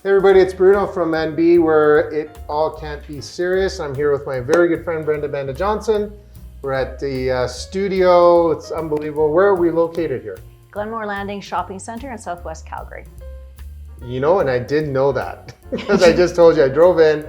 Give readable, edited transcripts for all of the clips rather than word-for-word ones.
Hey everybody, it's Bruno from NB, where it all can't be serious. I'm here with my very good friend Brenda Banda Johnson. We're at the studio. It's unbelievable. Where are we located here? Glenmore Landing Shopping Centre in Southwest Calgary. You know, and I didn't know that because I just told you I drove in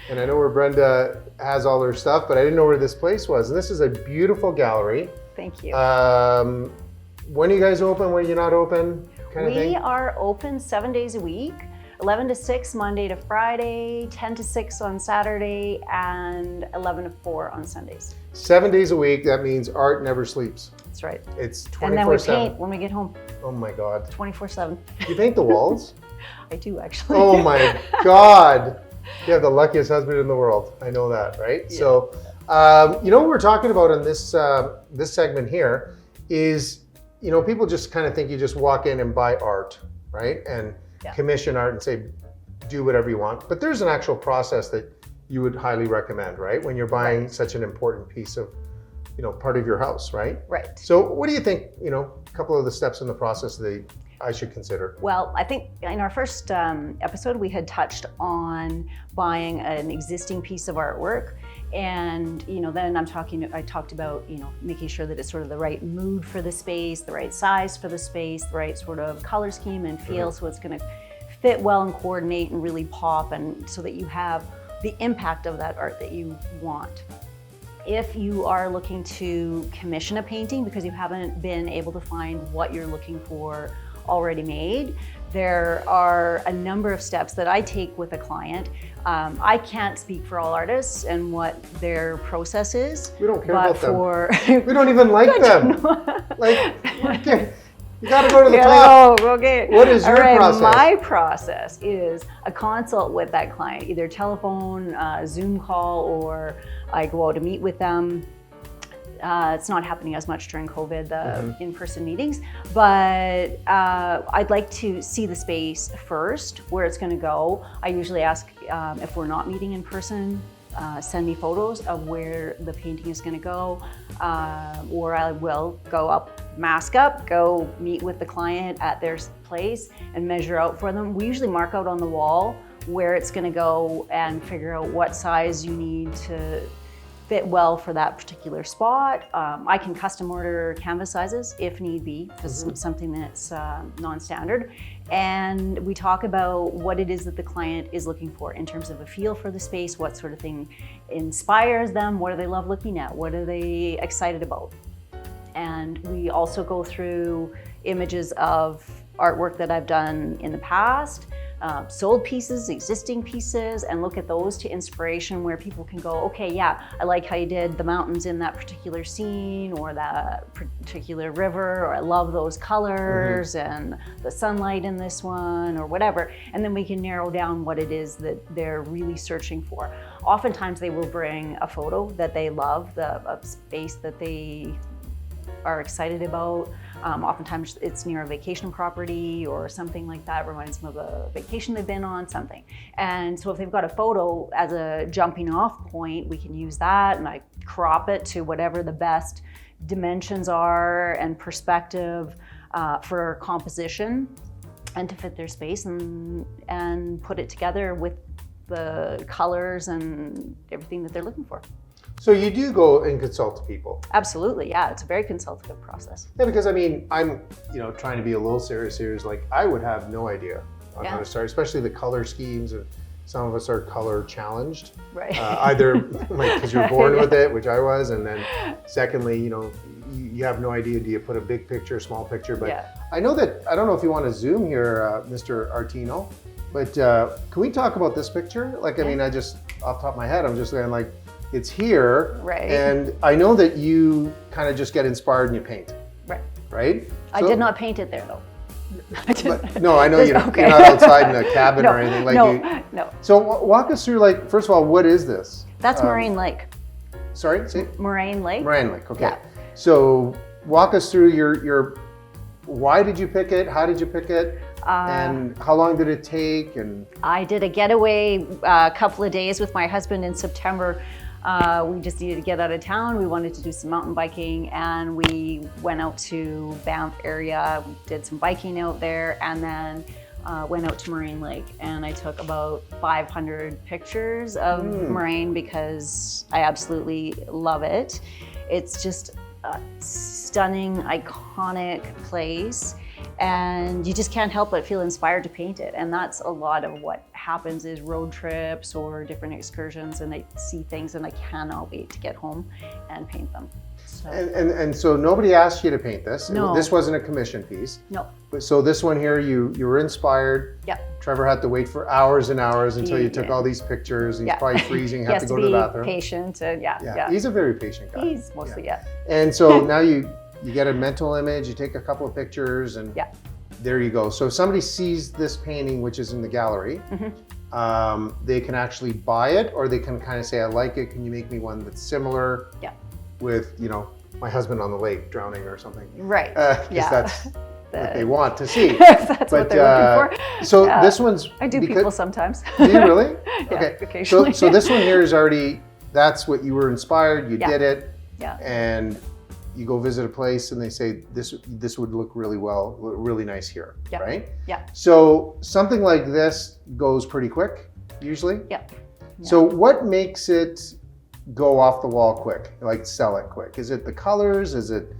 and I know where Brenda has all her stuff, but I didn't know where this place was. And this is a beautiful gallery. Thank you. When are you guys open? When are you not open? We are open 7 days a week. 11 to 6 Monday to Friday, 10 to 6 on Saturday, and 11 to 4 on Sundays. 7 days a week, that means art never sleeps. That's right. It's 24/7. And then we paint when we get home. Oh my God. 24/7. You paint the walls? I do actually. Oh my God. You have the luckiest husband in the world. I know that, right? Yeah. So, you know what we're talking about in this this segment here is, you know, people just kind of think you just walk in and buy art, right? And commission art and say, do whatever you want. But there's an actual process that you would highly recommend, right? When you're buying such an important piece of, you know, part of your house, right? Right. So what do you think, you know, a couple of the steps in the process that I should consider? Well, I think in our first episode, we had touched on buying an existing piece of artwork. And, you know, then I talked about, you know, making sure that it's sort of the right mood for the space, the right size for the space, the right sort of color scheme and feel. So it's going to fit well and coordinate and really pop, and so that you have the impact of that art that you want. If you are looking to commission a painting because you haven't been able to find what you're looking for already made, there are a number of steps that I take with a client. I can't speak for all artists and what their process is. We don't care about them. We don't even like them. Like, you got to go to the top. Okay. What is your process? My process is a consult with that client, either telephone, Zoom call, or I go out to meet with them. It's not happening as much during COVID, the in-person meetings, but I'd like to see the space first, where it's going to go. I usually ask if we're not meeting in person, send me photos of where the painting is going to go, or I will go up, mask up, go meet with the client at their place and measure out for them. We usually mark out on the wall where it's going to go and figure out what size you need to fit well for that particular spot. I can custom order canvas sizes if need be, if it's something that's non-standard. And we talk about what it is that the client is looking for in terms of a feel for the space, what sort of thing inspires them, what do they love looking at, what are they excited about. And we also go through images of artwork that I've done in the past, sold pieces, existing pieces, and look at those to inspiration, where people can go, okay, yeah, I like how you did the mountains in that particular scene or that particular river, or I love those colors and the sunlight in this one, or whatever. And then we can narrow down what it is that they're really searching for. Oftentimes they will bring a photo that they love, a space that they are excited about. Oftentimes it's near a vacation property or something like that, reminds them of a vacation they've been on, something. And so if they've got a photo as a jumping off point, we can use that, and I crop it to whatever the best dimensions are and perspective for composition and to fit their space, and put it together with the colors and everything that they're looking for. So you do go and consult people? Absolutely, yeah. It's a very consultative process. Yeah, because I mean, I'm, you know, trying to be a little serious here. Is like, I would have no idea on how to start, especially the color schemes. And some of us are color challenged. Right. Either like because you're born with it, which I was, and then secondly, you know, you have no idea. Do you put a big picture, small picture? But I know that, I don't know if you want to zoom here, Mr. Artino, but can we talk about this picture? Like, I mean, I just, off the top of my head, I'm just going like, it's here, right? And I know that you kind of just get inspired and you paint, right? Right? So, I did not paint it there though. But, no, I know you're not outside in a cabin or anything like No. So walk us through, like, first of all, what is this? That's Moraine Lake. Sorry? Say? Moraine Lake. Moraine Lake, okay. Yeah. So walk us through your, why did you pick it? How did you pick it? And how long did it take? And I did a getaway a couple of days with my husband in September. We just needed to get out of town. We wanted to do some mountain biking, and we went out to Banff area. We did some biking out there, and then went out to Moraine Lake and I took about 500 pictures of Moraine because I absolutely love it. It's just a stunning, iconic place, and you just can't help but feel inspired to paint it. And that's a lot of what happens is road trips or different excursions, and I see things and I cannot wait to get home and paint them. So. And so nobody asked you to paint this. No. This wasn't a commission piece. No. But so this one here, you were inspired. Yeah. Trevor had to wait for hours and hours until you took all these pictures. He's probably freezing, had to go to the bathroom. Patient and yeah. He's a very patient guy. He's mostly And so now you get a mental image, you take a couple of pictures, and there you go. So if somebody sees this painting, which is in the gallery, they can actually buy it, or they can kind of say, I like it, can you make me one that's similar? Yeah. With, you know, my husband on the lake drowning or something. Right. That's what they want to see. That's what they're looking for. So this one's... I do people sometimes. Do you really? Okay. Occasionally. So this one here is already, that's what you were inspired, you did it, and you go visit a place and they say, this would look really nice here, right? Yeah. So something like this goes pretty quick, usually? Yeah. So what makes it go off the wall quick, like sell it quick? Is it the colors? Is it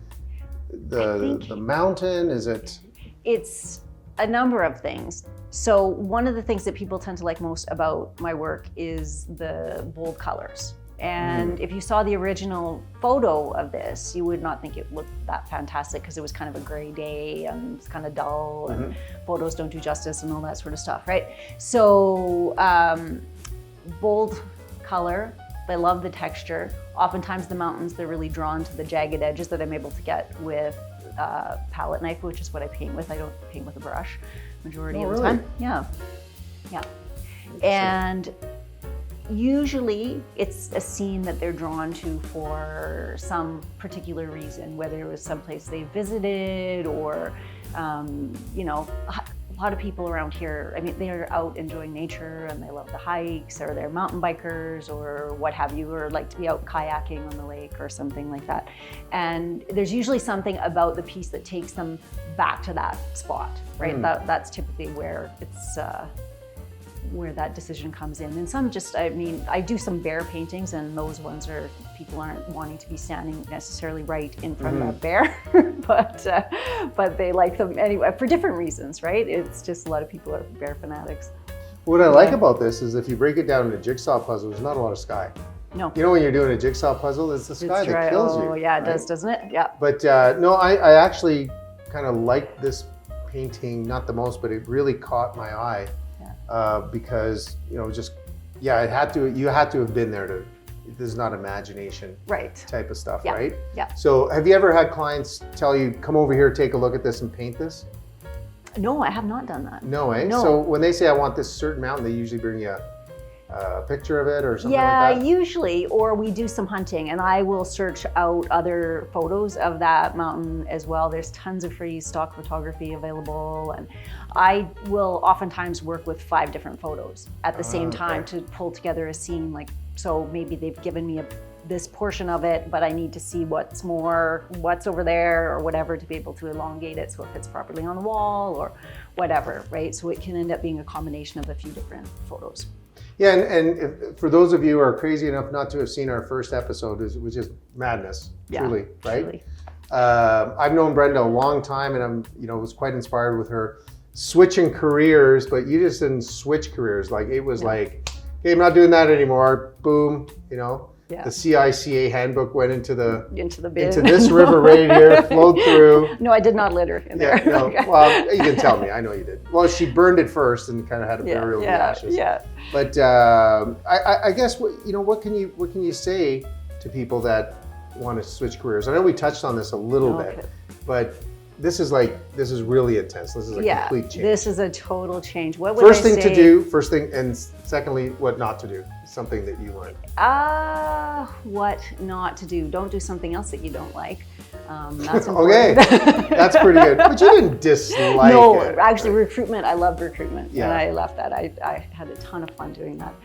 the mountain? Is it? It's a number of things. So one of the things that people tend to like most about my work is the bold colors. And if you saw the original photo of this, you would not think it looked that fantastic because it was kind of a gray day and it's kind of dull and photos don't do justice and all that sort of stuff, right? So bold color. I love the texture. Oftentimes the mountains, they're really drawn to the jagged edges that I'm able to get with a palette knife, which is what I paint with. I don't paint with a brush majority of the time. Yeah. And usually it's a scene that they're drawn to for some particular reason, whether it was someplace they visited or, you know, a lot of people around here, I mean, they're out enjoying nature and they love the hikes, or they're mountain bikers or what have you, or like to be out kayaking on the lake or something like that. And there's usually something about the piece that takes them back to that spot, right? That's typically where it's, where that decision comes in. And some just, I mean, I do some bear paintings, and those ones are, people aren't wanting to be standing necessarily right in front of a bear, but they like them anyway for different reasons, right? It's just a lot of people are bear fanatics. What I like about this is if you break it down into jigsaw puzzle, there's not a lot of sky. No. You know, when you're doing a jigsaw puzzle, it's the sky that kills you. Oh yeah, it does, doesn't it? Yeah. But no, I actually kind of like this painting, not the most, but it really caught my eye. Because, you know, just, you had to have been there to, this is not imagination type of stuff, right? Yeah. So have you ever had clients tell you, come over here, take a look at this and paint this? No, I have not done that. No, eh? No. So when they say I want this certain mountain, they usually bring you a picture of it or something like that? Yeah, usually, or we do some hunting and I will search out other photos of that mountain as well. There's tons of free stock photography available, and I will oftentimes work with 5 different photos at the same time to pull together a scene. Like, so maybe they've given me this portion of it, but I need to see what's over there or whatever to be able to elongate it so it fits properly on the wall or whatever, right? So it can end up being a combination of a few different photos. Yeah, and for those of you who are crazy enough not to have seen our first episode, which is madness, truly, right? Truly. I've known Brenda a long time, and was quite inspired with her switching careers, but you just didn't switch careers. Like, it was like, hey, I'm not doing that anymore. Boom, the CICA handbook went into the bin. Into this river right here, flowed through. No, I did not litter in there. No, well, you can tell me. I know you did. Well, she burned it first and kind of had a burial of the ashes. Yeah. But I guess what can you say to people that want to switch careers? I know we touched on this a little bit, but this is really intense. This is a complete change. This is a total change. What would First thing to do, and secondly, what not to do. Something that you learned. What not to do. Don't do something else that you don't like. That's okay, that's pretty good. But you didn't dislike it. No, actually, recruitment. I loved recruitment, and I left that. I had a ton of fun doing that.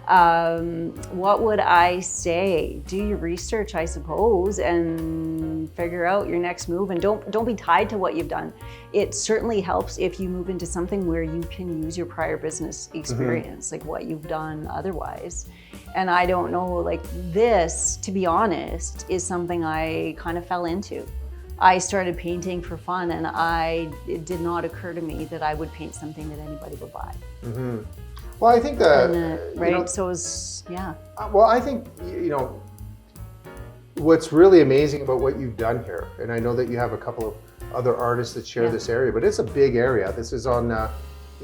What would I say? Do your research, I suppose, and figure out your next move, and don't be tied to what you've done. It certainly helps if you move into something where you can use your prior business experience, like what you've done otherwise. And I don't know, like this, to be honest, is something I kind of fell into. I started painting for fun, and it did not occur to me that I would paint something that anybody would buy. Well, I think that, right, you know, so it was, yeah. Well, I think, you know, what's really amazing about what you've done here, and I know that you have a couple of other artists that share this area, but it's a big area. This is on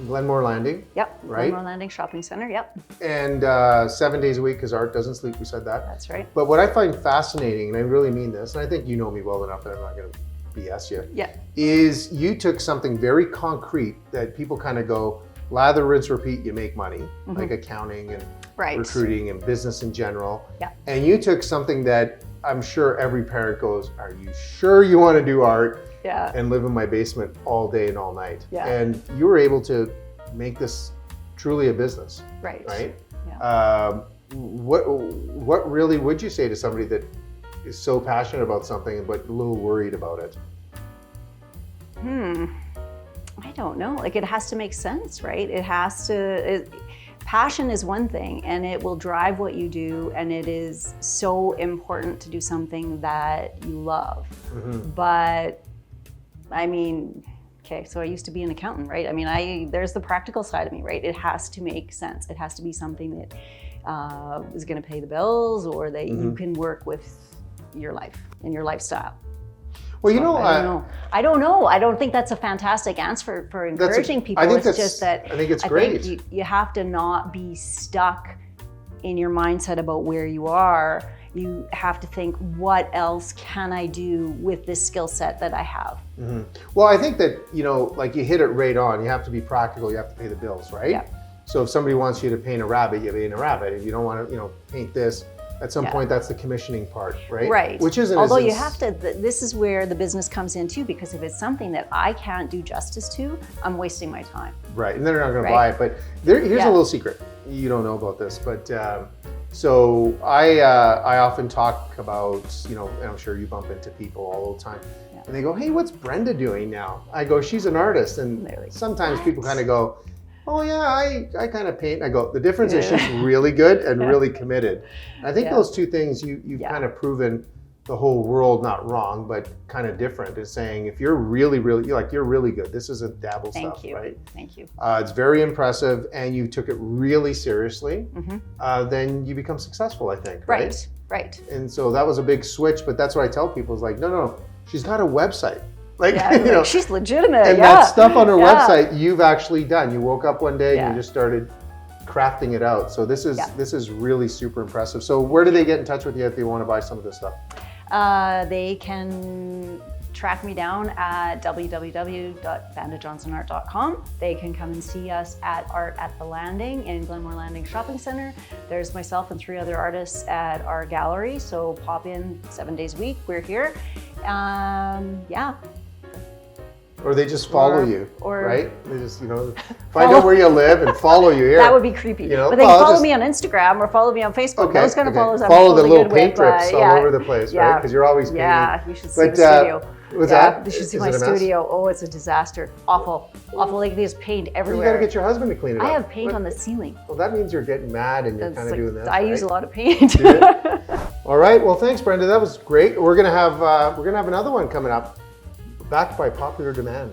Glenmore Landing. Yep, right? Glenmore Landing Shopping Center, yep. And 7 days a week, because art doesn't sleep, we said that. That's right. But what I find fascinating, and I really mean this, and I think you know me well enough that I'm not going to BS you, is you took something very concrete that people kind of go, lather, rinse, repeat, you make money, like accounting and recruiting and business in general. And you took something that I'm sure every parent goes, are you sure you want to do art and live in my basement all day and all night? And you were able to make this truly a business. Right? What really would you say to somebody that is so passionate about something but a little worried about it? I don't know. Like, it has to make sense, right? It has to. Passion is one thing, and it will drive what you do, and it is so important to do something that you love. But I mean, okay, so I used to be an accountant, right? I mean, there's the practical side of me, right? It has to make sense. It has to be something that is going to pay the bills, or that you can work with your life and your lifestyle. Well, you know, I don't know. I don't think that's a fantastic answer for encouraging people. It's just that I think it's great. I think you have to not be stuck in your mindset about where you are. You have to think, what else can I do with this skill set that I have? Well, I think that, you know, like you hit it right on. You have to be practical. You have to pay the bills, right? So if somebody wants you to paint a rabbit, you paint a rabbit. If you don't want to, you know, paint this, at some point, that's the commissioning part, right? Right. Which isn't. Although you have to, this is where the business comes in too, because if it's something that I can't do justice to, I'm wasting my time. Right, and they're not going to buy it. But here's a little secret. You don't know about this, but so I often talk about, you know, and I'm sure you bump into people all the time, and they go, "Hey, what's Brenda doing now?" I go, "She's an artist," and sometimes people kind of go, "Oh yeah, I kind of paint." I go, the difference is she's really good and really committed. And I think those two things you've kind of proven the whole world not wrong, but kind of different, is saying if you're really, you're really good. This isn't dabble stuff, right? Thank you. It's very impressive, and you took it really seriously. Then you become successful, I think. Right. And so that was a big switch, but that's what I tell people is like, no, she's got a website. Like, you know, she's legitimate. And that stuff on her website, you've actually done. You woke up one day and you just started crafting it out. So this is really super impressive. So where do they get in touch with you if they want to buy some of this stuff? They can track me down at www.bandajohnsonart.com. They can come and see us at Art at the Landing in Glenmore Landing Shopping Center. There's myself and 3 other artists at our gallery, so pop in 7 days a week. We're here. Or they just follow you, right? They just, you know, find out where you live and follow you here. That would be creepy. You know, but they can follow me on Instagram or follow me on Facebook. Those kind of follows I'm follow the really little good paint with, trips all over the place, right? Because you're always painting. Yeah, you should see the studio. What's that? You should see my studio. Oh, it's a disaster. Awful. Like there's paint everywhere. You got to get your husband to clean it up. I have paint on the ceiling. Well, that means you're getting mad and you're kind of doing this, I use a lot of paint. All right. Well, thanks, Brenda. That was great. We're gonna have another one coming up, backed by popular demand.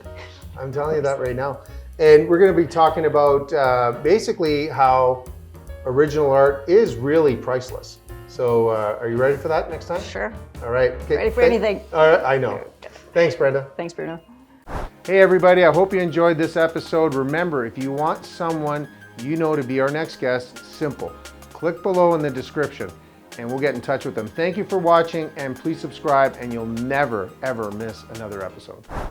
I'm telling you that right now. And we're going to be talking about basically how original art is really priceless. So are you ready for that next time? Sure. All right. Okay. Ready for anything. All right. I know. Thanks, Brenda. Thanks, Bruno. Hey, everybody. I hope you enjoyed this episode. Remember, if you want someone you know to be our next guest, simple. Click below in the description and we'll get in touch with them. Thank you for watching, and please subscribe and you'll never, ever miss another episode.